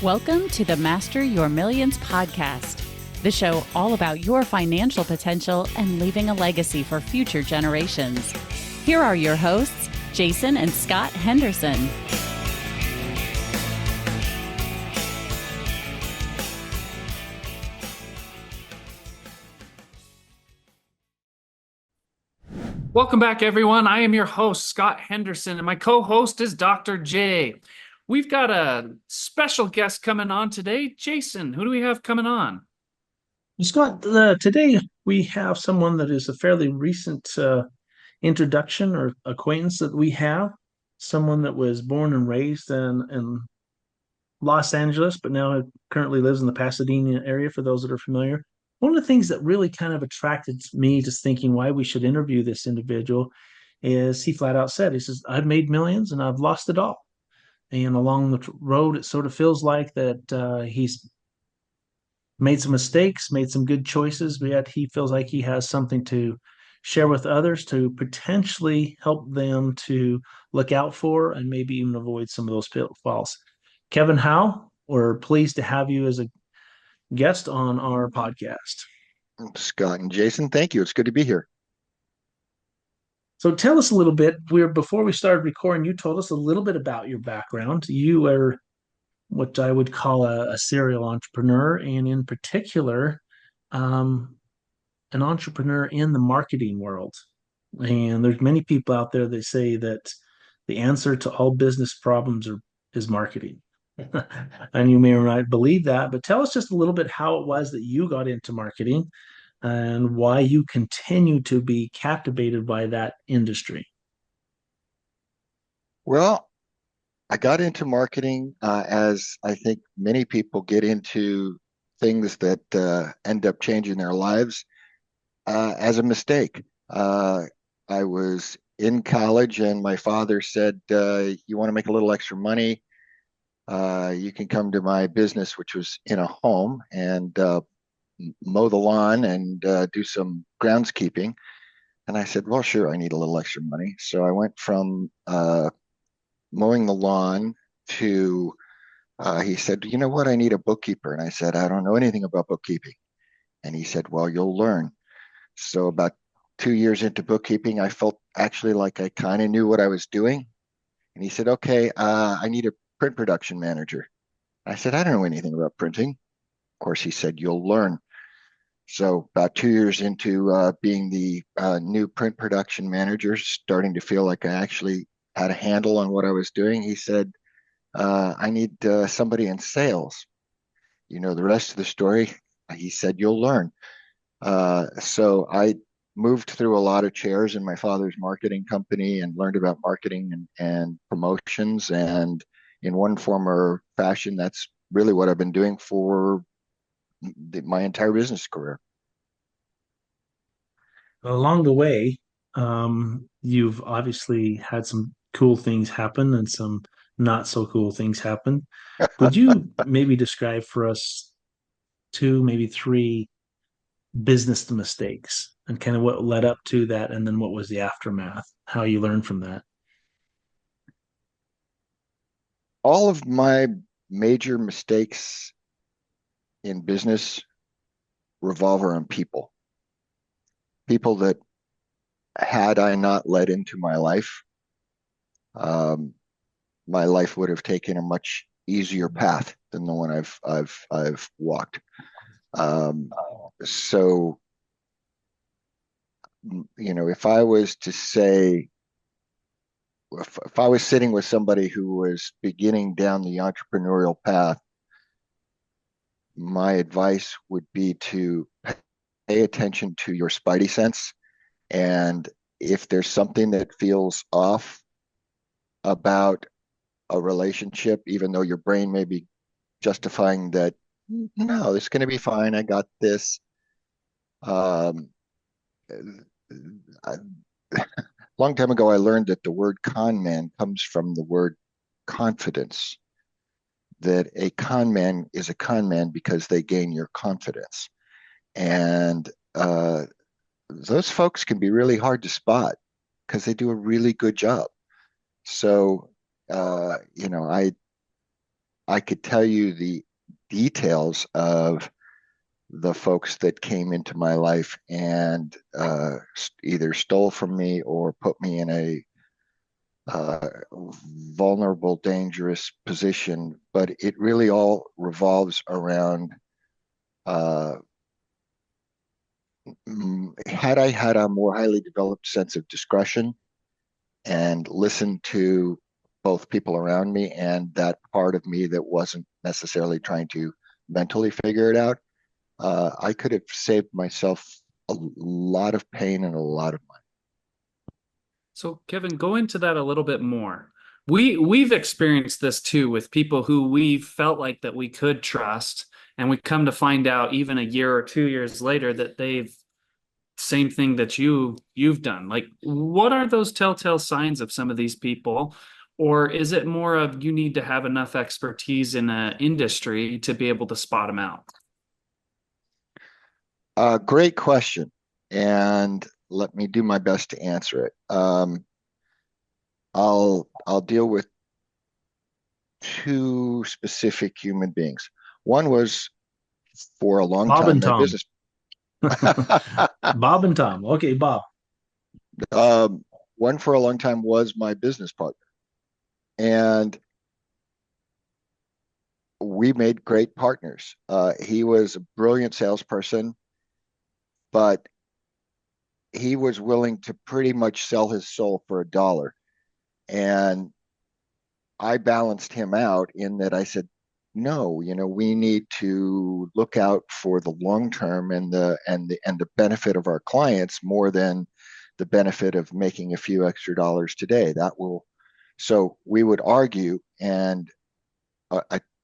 Welcome to the Master Your Millions podcast, the show all about your financial potential and leaving a legacy for future generations. Here are your hosts, Jason and Scott Henderson. Welcome back, everyone. I am your host, Scott Henderson, and my co-host is Dr. J. We've got a special guest coming on today. Jason, who do we have coming on? Scott, today we have someone that is a fairly recent introduction or acquaintance that we have. Someone that was born and raised in Los Angeles, but now currently lives in the Pasadena area, for those that are familiar. One of the things that really kind of attracted me to thinking why we should interview this individual is he flat out said, he says, I've made millions and I've lost it all. And along the road, it sort of feels like that he's made some mistakes, made some good choices, but yet he feels like he has something to share with others to potentially help them to look out for and maybe even avoid some of those pitfalls. Kevin Howe, we're pleased to have you as a guest on our podcast. Scott and Jason, thank you. It's good to be here. So tell us a little bit. Before we started recording, you told us a little bit about your background. You are what I would call a serial entrepreneur, and in particular, an entrepreneur in the marketing world. And there's many people out there that say that the answer to all business problems is marketing. And you may or may not believe that, but tell us just a little bit how it was that you got into marketing and why you continue to be captivated by that industry. Well, I got into marketing as I think many people get into things that end up changing their lives as a mistake. I was in college and my father said, you want to make a little extra money? You can come to my business, which was in a home, and mow the lawn and do some groundskeeping. And I said, well, sure, I need a little extra money. So I went from mowing the lawn to, he said, you know what, I need a bookkeeper. And I said, I don't know anything about bookkeeping. And he said, well, you'll learn. So about 2 years into bookkeeping, I felt actually like I kind of knew what I was doing. And he said, okay, I need a print production manager. I said, I don't know anything about printing. Of course, he said, you'll learn. So about 2 years into being the new print production manager, starting to feel like I actually had a handle on what I was doing, he said, I need somebody in sales. You know the rest of the story. He said, you'll learn. So I moved through a lot of chairs in my father's marketing company and learned about marketing and promotions. And in one form or fashion, that's really what I've been doing for my entire business career. Along the way, you've obviously had some cool things happen and some not so cool things happen. Would you maybe describe for us two, maybe three business mistakes and kind of what led up to that, and then what was the aftermath, how you learned from that? All of my major mistakes in business revolve around people. People that had I not let into my life would have taken a much easier path than the one I've walked. So, you know, if I was to say, if I was sitting with somebody who was beginning down the entrepreneurial path, my advice would be to pay attention to your spidey sense. And if there's something that feels off about a relationship, even though your brain may be justifying that, no, it's going to be fine, I got this. Long time ago, I learned that the word con man comes from the word confidence, that a con man is a con man because they gain your confidence. And those folks can be really hard to spot because they do a really good job. So, you know, I could tell you the details of the folks that came into my life and either stole from me or put me in a vulnerable, dangerous position. But it really all revolves around had I had a more highly developed sense of discretion and listened to both people around me and that part of me that wasn't necessarily trying to mentally figure it out, I could have saved myself a lot of pain and a lot of money. So, Kevin, go into that a little bit more. We've experienced this too with people who we felt like that we could trust, and we come to find out even a year or 2 years later that they've same thing that you've done. Like, what are those telltale signs of some of these people? Or is it more of you need to have enough expertise in an industry to be able to spot them out? Great question, and let me do my best to answer it. I'll deal with two specific human beings. One was for a long Bob time and my Tom. business. Bob and Tom. Okay, Bob. One for a long time was my business partner, and we made great partners. He was a brilliant salesperson, but he was willing to pretty much sell his soul for $1. And I balanced him out in that I said, no, we need to look out for the long term and the benefit of our clients more than the benefit of making a few extra dollars today. That will. So we would argue, and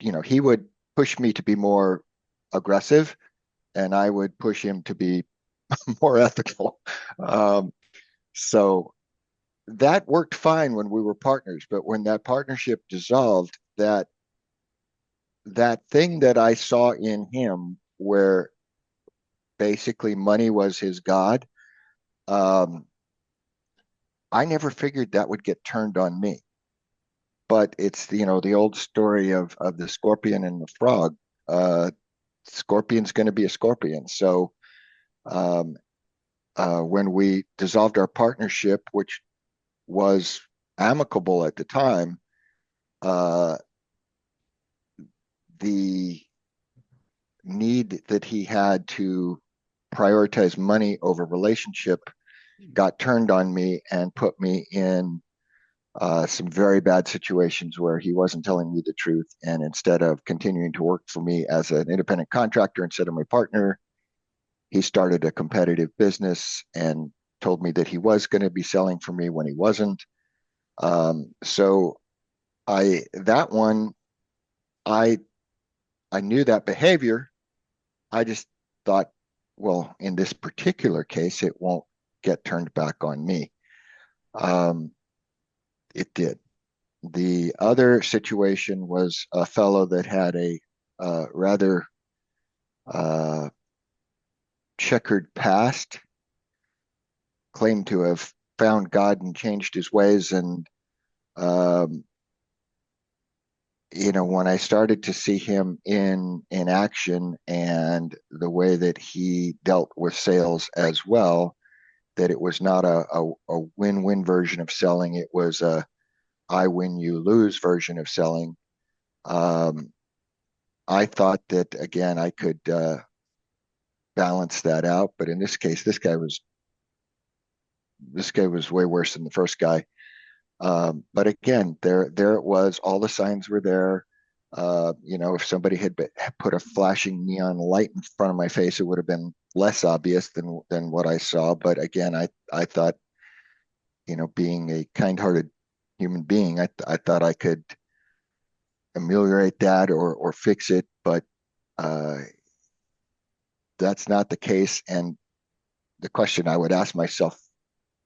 he would push me to be more aggressive, and I would push him to be more ethical. So that worked fine when we were partners, but when that partnership dissolved, that thing that I saw in him, where basically money was his god, I never figured that would get turned on me. But it's the old story of the scorpion and the frog. Scorpion's going to be a scorpion. So when we dissolved our partnership, which was amicable at the time, the need that he had to prioritize money over relationship got turned on me and put me in some very bad situations where he wasn't telling me the truth. And instead of continuing to work for me as an independent contractor instead of my partner, he started a competitive business and told me that he was going to be selling for me when he wasn't. So I knew that behavior. I just thought, well, in this particular case, it won't get turned back on me. It did. The other situation was a fellow that had a rather checkered past, claimed to have found God and changed his ways. And, when I started to see him in action and the way that he dealt with sales as well, that it was not a win-win version of selling. It was a I win, you lose version of selling. I thought that, again, I could balance that out. But in this case, this guy was way worse than the first guy. But again, there it was. All the signs were there. If somebody had put a flashing neon light in front of my face, it would have been less obvious than what I saw. But again, I thought, being a kind-hearted human being, I thought I could ameliorate that or fix it. But that's not the case. And the question I would ask myself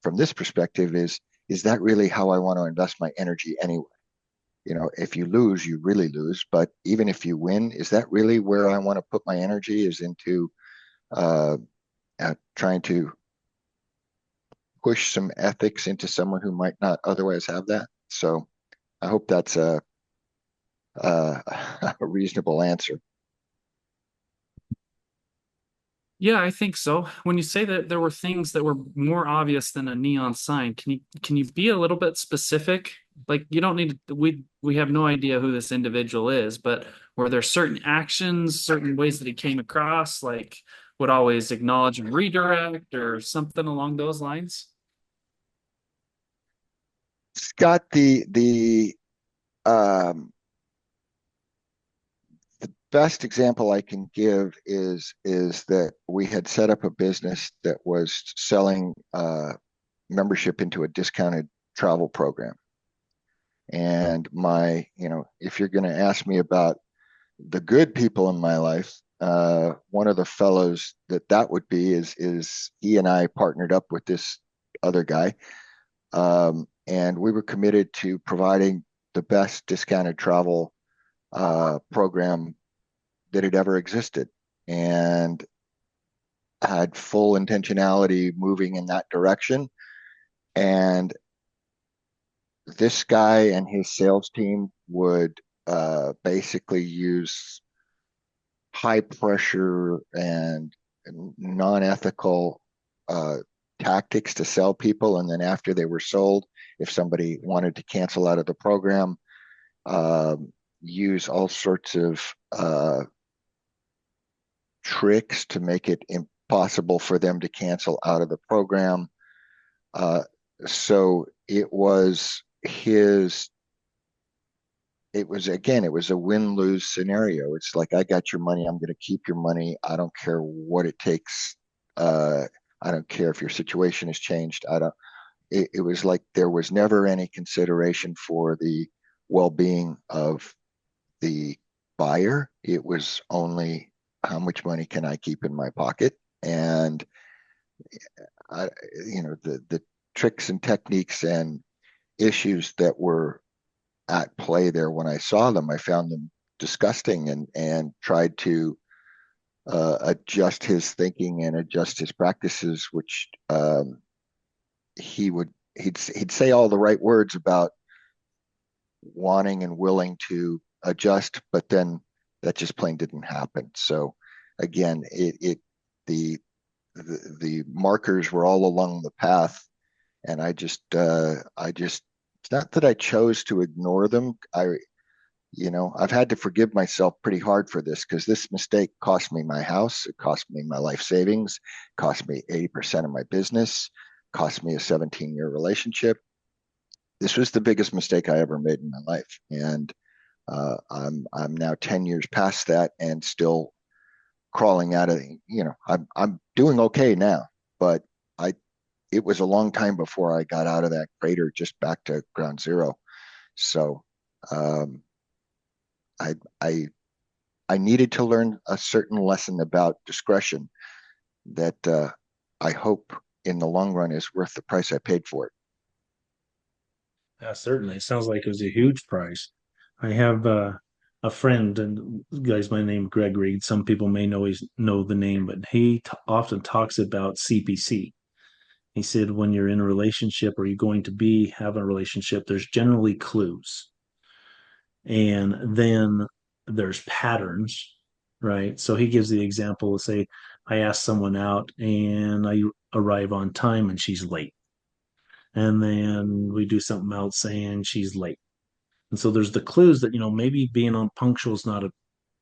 from this perspective is that really how I want to invest my energy anyway? If you lose, you really lose. But even if you win, is that really where I want to put my energy, is into trying to push some ethics into someone who might not otherwise have that? So I hope that's a a reasonable answer. Yeah, I think so. When you say that there were things that were more obvious than a neon sign, can you be a little bit specific? Like you don't need to, we have no idea who this individual is, but were there certain actions, certain ways that he came across, like would always acknowledge and redirect or something along those lines? Scott, um, the best example I can give is that we had set up a business that was selling membership into a discounted travel program. And if you're going to ask me about the good people in my life, one of the fellows that would be is he and I partnered up with this other guy, and we were committed to providing the best discounted travel program that had ever existed, and had full intentionality moving in that direction. And this guy and his sales team would basically use high pressure and non-ethical tactics to sell people. And then after they were sold, if somebody wanted to cancel out of the program, use all sorts of tricks to make it impossible for them to cancel out of the program. So it was a win-lose scenario. It's like, I got your money, I'm going to keep your money. I don't care what it takes. I don't care if your situation has changed. It was like there was never any consideration for the well-being of the buyer. It was only, how much money can I keep in my pocket? And the tricks and techniques and issues that were at play there, when I saw them, I found them disgusting, and tried to adjust his thinking and adjust his practices, which he'd say all the right words about wanting and willing to adjust, but then that just plain didn't happen. So again, the markers were all along the path, and I just it's not that I chose to ignore them. I've had to forgive myself pretty hard for this, because this mistake cost me my house, it cost me my life savings, cost me 80% of my business, cost me a 17-year relationship. This was the biggest mistake I ever made in my life, and I'm now 10 years past that and still crawling out of. I'm doing okay now, but it was a long time before I got out of that crater, just back to ground zero. So I I needed to learn a certain lesson about discretion that I hope in the long run is worth the price I paid for it. Yeah, certainly. It sounds like it was a huge price. I have a friend, and the guy's by the name Gregory. Some people may know the name, but he often talks about CPC. He said when you're in a relationship or you're going to be having a relationship, there's generally clues. And then there's patterns, right? So he gives the example of, say, I ask someone out and I arrive on time and she's late. And then we do something else saying she's late. And so there's the clues that, maybe being on punctual is not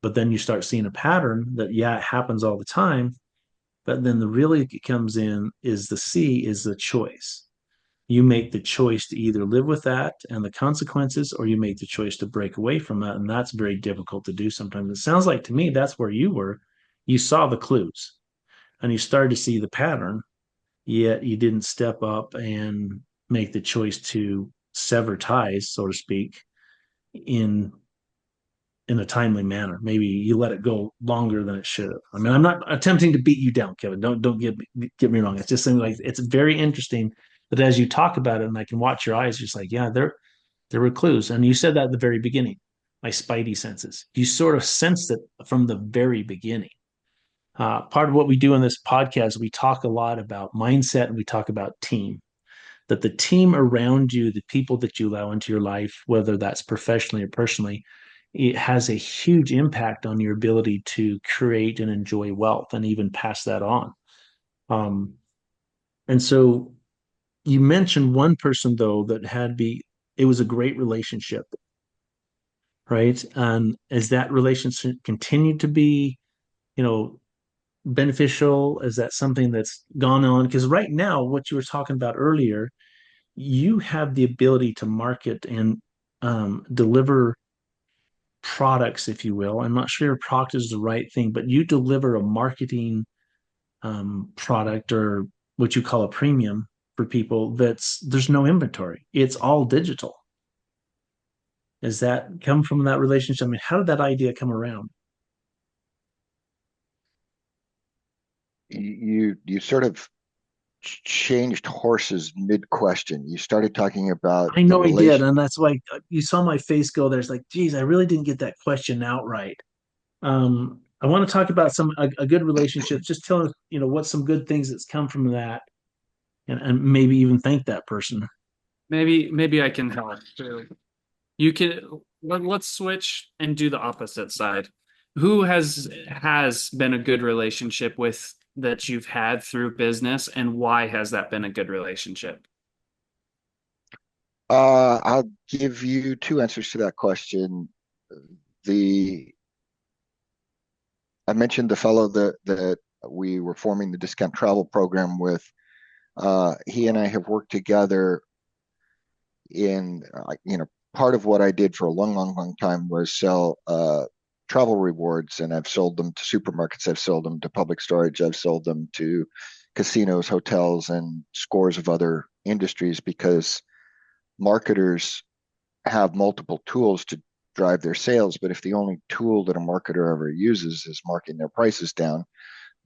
but then you start seeing a pattern that, yeah, it happens all the time. But then the really comes in is the C is the choice. You make the choice to either live with that and the consequences, or you make the choice to break away from that. And that's very difficult to do sometimes. It sounds like to me that's where you were. You saw the clues and you started to see the pattern, yet you didn't step up and make the choice to sever ties, so to speak, in a timely manner. Maybe you let it go longer than it should have. I mean, I'm not attempting to beat you down, Kevin. Don't get me wrong. It's just something like it's very interesting that as you talk about it, and I can watch your eyes, just like, yeah, there were clues. And you said that at the very beginning, my spidey senses. You sort of sensed it from the very beginning. Part of what we do in this podcast, we talk a lot about mindset and we talk about team. That the team around you, the people that you allow into your life, whether that's professionally or personally, it has a huge impact on your ability to create and enjoy wealth and even pass that on. Um, and so you mentioned one person though that it was a great relationship, right? And as that relationship continued to be, you know, beneficial, is that something that's gone on? Because right now, what you were talking about earlier, you have the ability to market and deliver products, if you will. I'm not sure if product is the right thing, but you deliver a marketing product or what you call a premium for people there's no inventory. It's all digital. Does that come from that relationship? I mean, how did that idea come around? You sort of changed horses mid-question. You started talking about I the know he did, relation. and that's why you saw my face go there. It's like, geez, I really didn't get that question outright. I want to talk about a good relationship. Just tell us, what's some good things that's come from that, and maybe even thank that person. Maybe I can help too. You can let's switch and do the opposite side. Who has been a good relationship with that you've had through business, and why has that been a good relationship? I'll give you two answers to that question. The I mentioned the fellow that we were forming the discount travel program with. He and I have worked together in, part of what I did for a long time was sell travel rewards, and I've sold them to supermarkets, I've sold them to public storage, I've sold them to casinos, hotels, and scores of other industries because marketers have multiple tools to drive their sales. But if the only tool that a marketer ever uses is marking their prices down,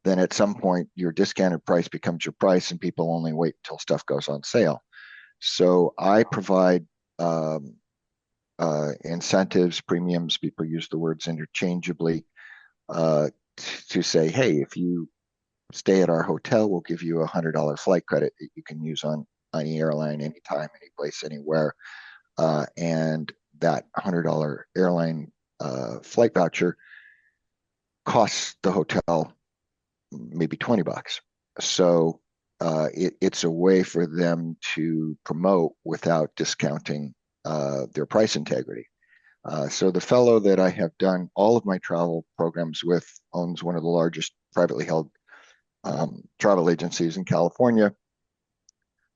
then at some point your discounted price becomes your price and people only wait until stuff goes on sale. So I provide incentives, premiums, people use the words interchangeably, to say, hey, if you stay at our hotel, we'll give you $100 flight credit that you can use on any airline, anytime, any place, anywhere. And that $100 airline flight voucher costs the hotel maybe $20. So it's a way for them to promote without discounting their price integrity. So the fellow that I have done all of my travel programs with owns one of the largest privately held travel agencies in California.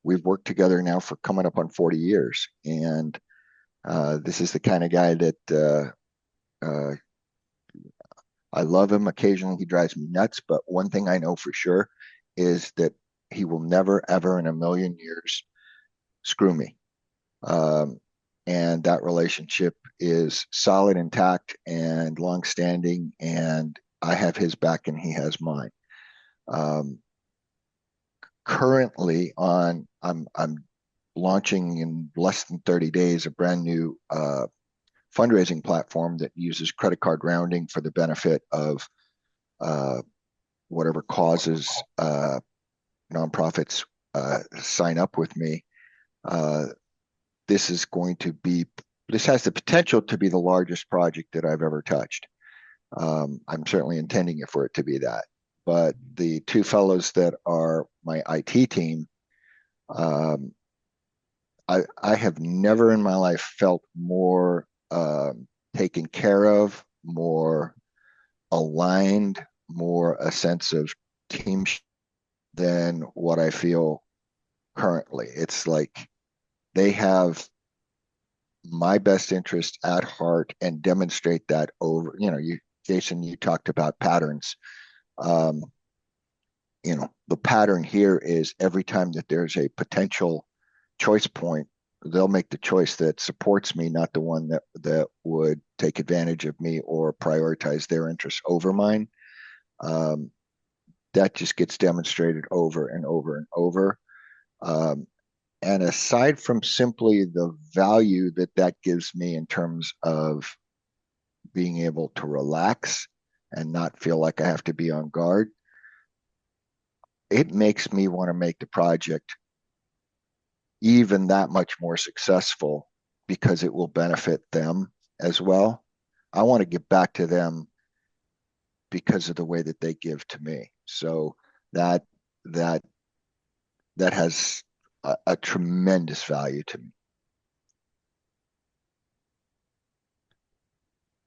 We've worked together now for coming up on 40 years. And this is the kind of guy that I love him. Occasionally he drives me nuts, but one thing I know for sure is that he will never, ever in a million years screw me. And that relationship is solid, intact, and longstanding. And I have his back and he has mine. Currently I'm launching in less than 30 days a brand new fundraising platform that uses credit card rounding for the benefit of whatever causes nonprofits sign up with me. This has the potential to be the largest project that I've ever touched. I'm certainly intending for it to be that. But the two fellows that are my IT team, I have never in my life felt more taken care of, more aligned, more a sense of team than what I feel currently. It's like they have my best interest at heart and demonstrate that over, Jason, you talked about patterns. The pattern here is every time that there's a potential choice point, they'll make the choice that supports me, not the one that would take advantage of me or prioritize their interests over mine. That just gets demonstrated over and over and over. And aside from simply the value that gives me in terms of being able to relax and not feel like I have to be on guard, it makes me want to make the project even that much more successful because it will benefit them as well. I want to give back to them because of the way that they give to me. So that that that has a tremendous value to me.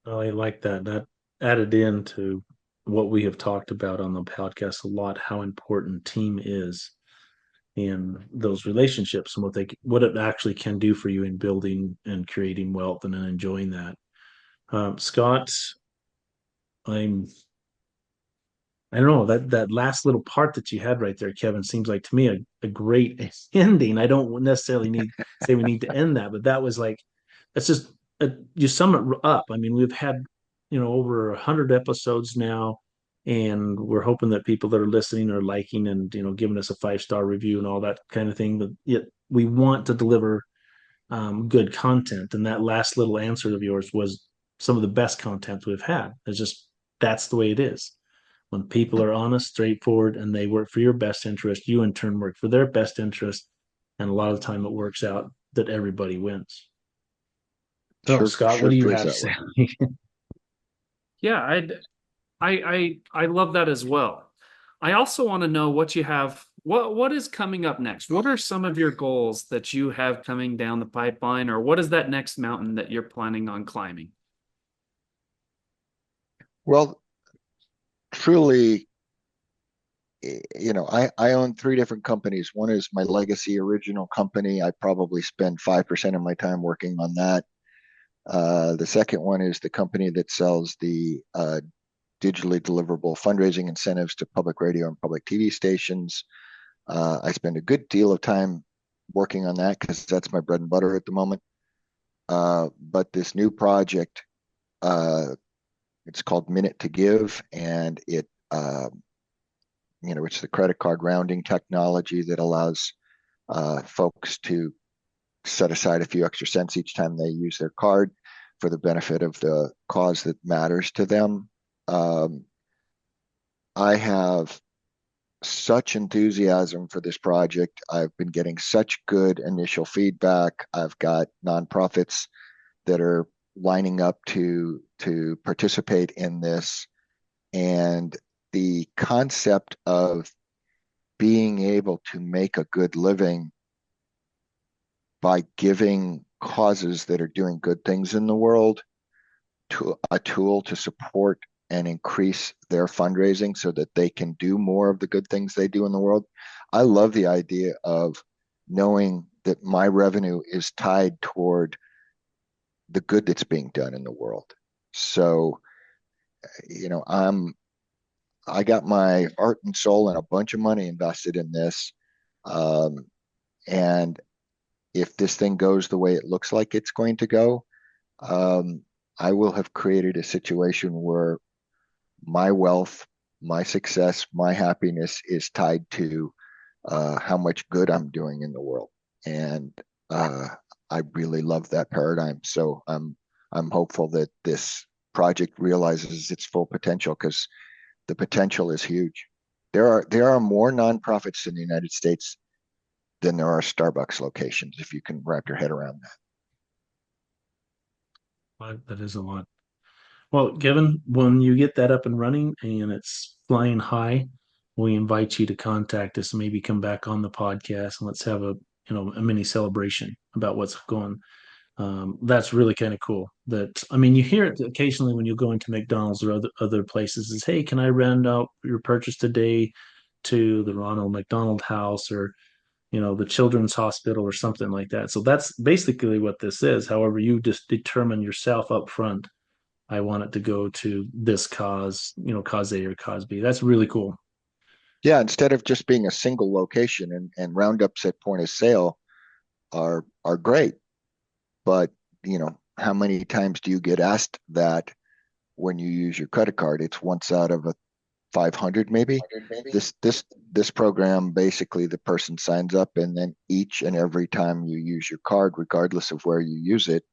Oh, I like that. That added into what we have talked about on the podcast a lot, how important team is in those relationships and what it actually can do for you in building and creating wealth and then enjoying that. Scott, I'm I don't know that last little part that you had right there, Kevin, seems like to me a great ending. I don't necessarily say we need to end that, but that was like that's just you sum it up. I mean, we've had over 100 episodes now, and we're hoping that people that are listening are liking and giving us a 5-star review and all that kind of thing. But yet we want to deliver good content, and that last little answer of yours was some of the best content we've had. It's just that's the way it is. When people are honest, straightforward, and they work for your best interest, you in turn work for their best interest, and a lot of the time it works out that everybody wins. So, Scott, what do you have to say? Yeah, I love that as well. I also want to know what you have. What is coming up next? What are some of your goals that you have coming down the pipeline, or what is that next mountain that you're planning on climbing? Well, truly, I own 3 different companies. One is my legacy original company. I probably spend 5% of my time working on that. The second one is the company that sells the digitally deliverable fundraising incentives to public radio and public TV stations. I spend a good deal of time working on that because that's my bread and butter at the moment. But this new project, it's called Minute to Give, and it's the credit card rounding technology that allows folks to set aside a few extra cents each time they use their card for the benefit of the cause that matters to them. I have such enthusiasm for this project. I've been getting such good initial feedback. I've got nonprofits that are lining up to participate in this. And the concept of being able to make a good living by giving causes that are doing good things in the world to a tool to support and increase their fundraising so that they can do more of the good things they do in the world. I love the idea of knowing that my revenue is tied toward the good that's being done in the world. So, I got my heart and soul and a bunch of money invested in this. And if this thing goes the way it looks like it's going to go, I will have created a situation where my wealth, my success, my happiness is tied to how much good I'm doing in the world. And I really love that paradigm. So I'm hopeful that this project realizes its full potential because the potential is huge. There are more nonprofits in the United States than there are Starbucks locations, if you can wrap your head around that. That is a lot. Well, Kevin, when you get that up and running and it's flying high, we invite you to contact us and maybe come back on the podcast and let's have a mini celebration about what's going. That's really kind of cool. You hear it occasionally when you go into McDonald's or other places. Is, hey, can I round out your purchase today to the Ronald McDonald House or the Children's Hospital or something like that. So that's basically what this is. However, you just determine yourself up front. I want it to go to this cause, cause A or cause B. That's really cool. Yeah, instead of just being a single location and roundups at point of sale are great. But, how many times do you get asked that when you use your credit card? It's once out of 500 maybe. This program, basically the person signs up and then each and every time you use your card, regardless of where you use it,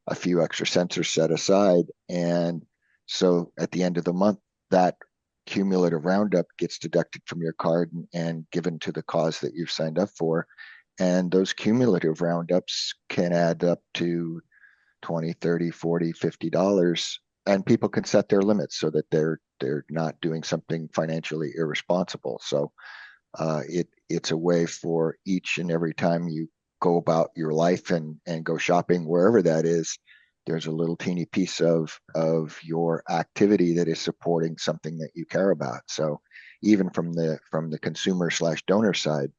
a few extra cents are set aside. And so at the end of the month, that cumulative roundup gets deducted from your card and given to the cause that you've signed up for. And those cumulative roundups can add up to 20, 30, 40, $50 and people can set their limits so that they're not doing something financially irresponsible. So it's a way for each and every time you go about your life and go shopping, wherever that is, there's a little teeny piece of your activity that is supporting something that you care about. So even from the consumer/donor side,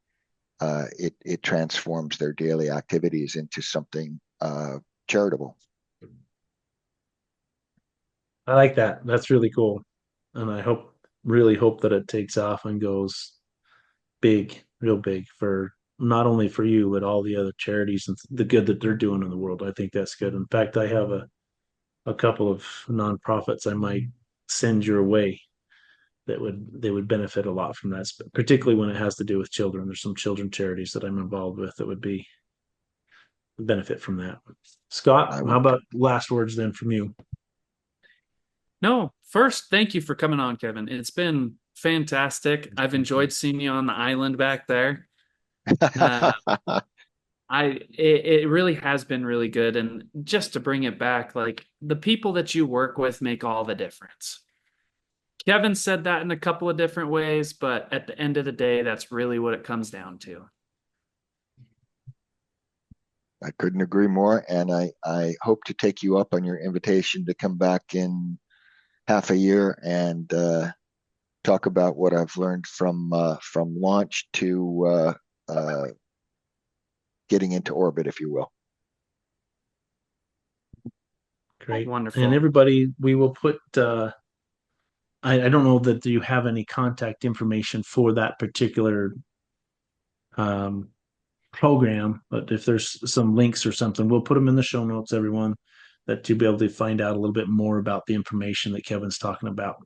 it transforms their daily activities into something charitable. I like that. That's really cool. And I really hope that it takes off and goes big, real big, for not only for you, but all the other charities and the good that they're doing in the world. I think that's good. In fact, I have a couple of nonprofits I might send your way that would benefit a lot from that, particularly when it has to do with children. There's some children charities that I'm involved with that would be benefit from that. Scott, how about last words then from you? No, first, thank you for coming on, Kevin. It's been fantastic. I've enjoyed seeing you on the island back there. It really has been really good. And just to bring it back, like, the people that you work with make all the difference. Kevin said that in a couple of different ways, but at the end of the day, that's really what it comes down to. I couldn't agree more. And I hope to take you up on your invitation to come back in half a year and talk about what I've learned from launch to getting into orbit, if you will. Great. Wonderful. And everybody, we will put, I don't know that you have any contact information for that particular program, but if there's some links or something, we'll put them in the show notes, everyone, that you'll be able to find out a little bit more about the information that Kevin's talking about.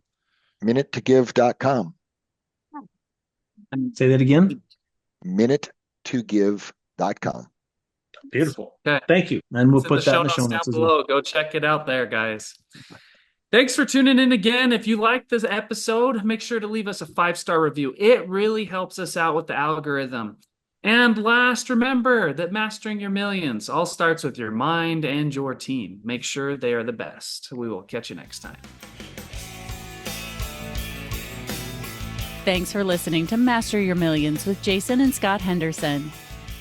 MinuteToGive.com. Say that again. MinuteToGive.com. Beautiful. Okay. Thank you. And we'll put that in the show notes down as well. below. Go check it out there, guys. Thanks for tuning in again. If you like this episode, make sure to leave us a 5-star review. It really helps us out with the algorithm. And last, remember that mastering your millions all starts with your mind and your team. Make sure they are the best. We will catch you next time. Thanks for listening to Master Your Millions with Jason and Scott Henderson.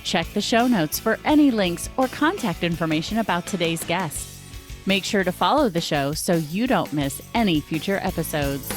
Check the show notes for any links or contact information about today's guest. Make sure to follow the show so you don't miss any future episodes.